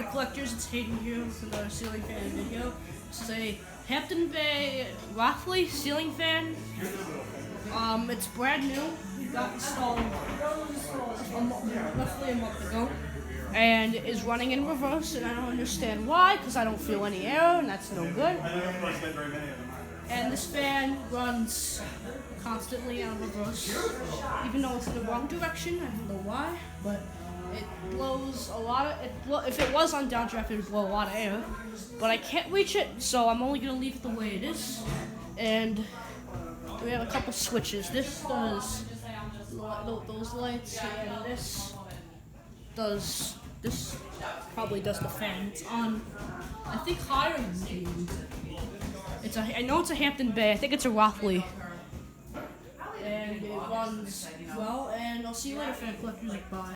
fan collectors, it's Hayden here with another ceiling fan video. This is a Hampton Bay Rothley ceiling fan. It's brand new. We got installed roughly a month ago, and is running in reverse, and I don't understand why, because I don't feel any air, and that's no good. And this fan runs constantly on reverse, even though it's in the wrong direction. I don't know why, but it blows a lot of. If it was on downdraft, it would blow a lot of air, but I can't reach it, so I'm only gonna leave it the way it is. And we have a couple switches. This does those lights, and this probably does the fan. It's on, I think, higher than medium. I know it's a Hampton Bay. I think it's a Rothley. And it runs well. And I'll see you later, fan collectors. Bye.